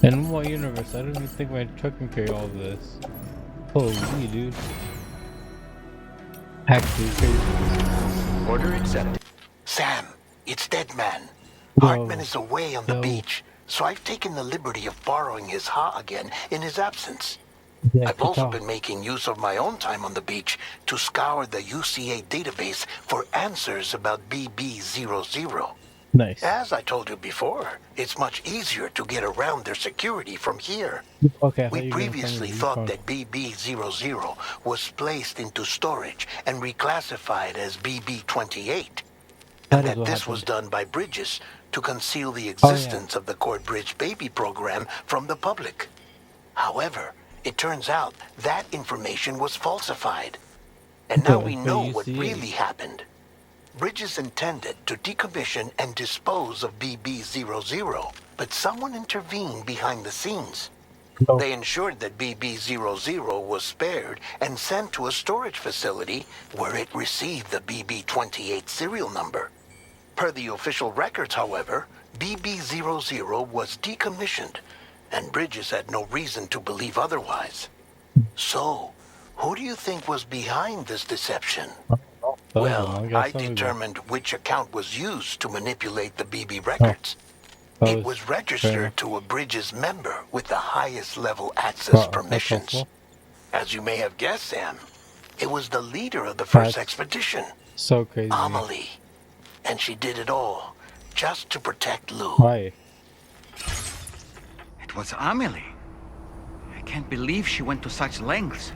In what universe? I don't even think my truck can carry all of this. Holy dude. Actually crazy. Order accepted. Sam, it's Deadman. Hartman is away on the beach, so I've taken the liberty of borrowing his Ha again in his absence. I've also been making use of my own time on the beach to scour the UCA database for answers about BB00. Nice. As I told you before, it's much easier to get around their security from here. We previously thought that BB00 was placed into storage and reclassified as BB28, and that this was done by Bridges to conceal the existence of the Cord Bridge Baby program from the public. However, it turns out that information was falsified, and now we know what really happened. Bridges intended to decommission and dispose of BB00, but someone intervened behind the scenes. They ensured that BB00 was spared and sent to a storage facility where it received the BB28 serial number. Per the official records, however, BB00 was decommissioned, and Bridges had no reason to believe otherwise. So, who do you think was behind this deception? Well, I determined which account was used to manipulate the BB records. It was registered to a Bridges member with the highest level access permissions. As you may have guessed, Sam, it was the leader of the first expedition, so crazy. Amelie. And she did it all just to protect Lou. Why? It was Amelie. I can't believe she went to such lengths.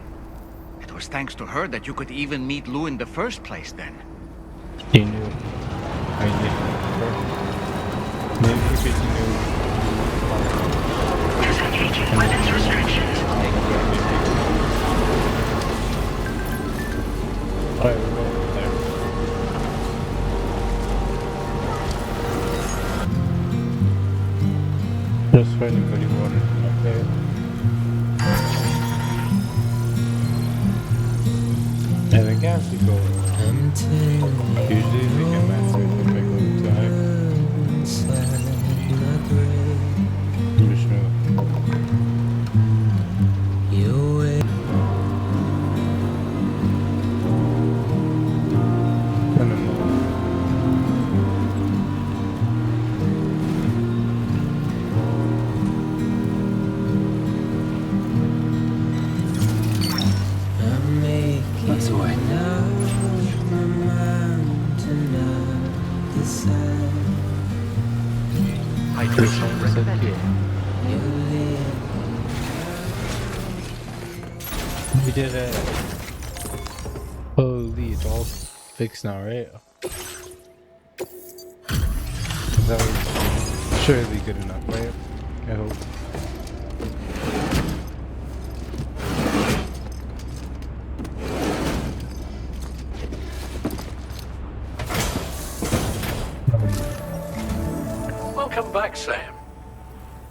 It was thanks to her that you could even meet Lou in the first place then. He knew. I knew. Maybe because he knew. Disengaging weapons restrictions. Alright, we're going over there. Just for anybody wanted to know there. I think I have to go. Usually we get massive if I go too high. I'm just gonna... That's the way. Hydration recommended. We did it. Holy, it's all fixed now, right? That was surely good enough, right? I hope. Welcome back, Sam.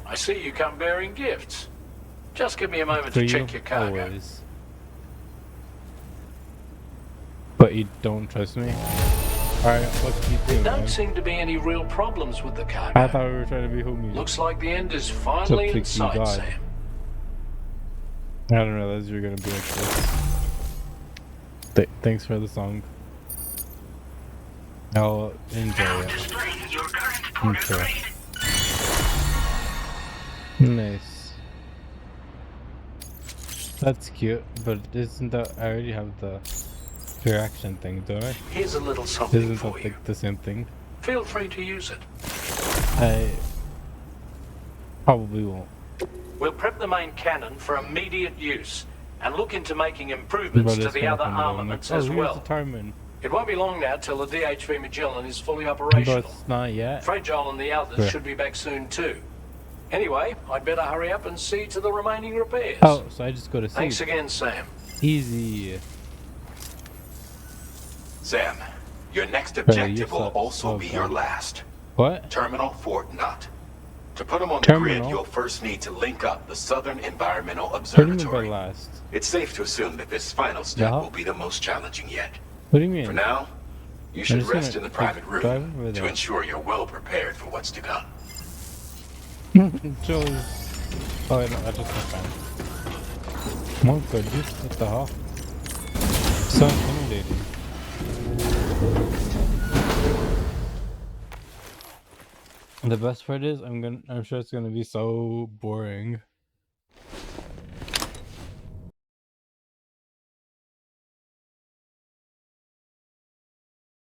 I see you come bearing gifts. Just give me a moment to check your cargo. But you don't trust me? Alright, fuck you too, There man. don't seem to be any real problems with the cargo. I thought we were trying to be homies. Looks like the end is finally in Except sight, God. Sam. I didn't realize you were gonna be like this. Thanks for the song. I'll enjoy it. Okay. Nice. That's cute, but isn't that... I already have the reaction thing, don't I? Here's a little something Isn't for that you. like the same thing? Feel free to use it. I probably won't. We'll prep the main cannon for immediate use and look into making improvements But to it's the gonna other come along armaments like, as here's well. the Tarman. It won't be long now till the DHV Magellan is fully But operational. it's not yet. Fragile and the others Yeah. should be back soon too. Anyway, I'd better hurry up and see to the remaining repairs. Oh, so I just go to sleep. Thanks again, Sam. Easy. Sam, your next Bro, objective you're will so- also so be dumb. your last. What? Terminal Fort Knott. To put them on the Terminal? grid, you'll first need to link up the Southern Environmental What do you mean by Observatory. last? It's safe to assume that this final step Yeah. will be the most challenging yet. What do you mean? For now, you I'm should just rest gonna, in the private like, drive room over to there. ensure you're well prepared for what's to come. Joe's... Oh, wait, no, that's just my fan. Oh, goodness, what the hell? So intimidating. The best part is, I'm sure it's gonna be so boring.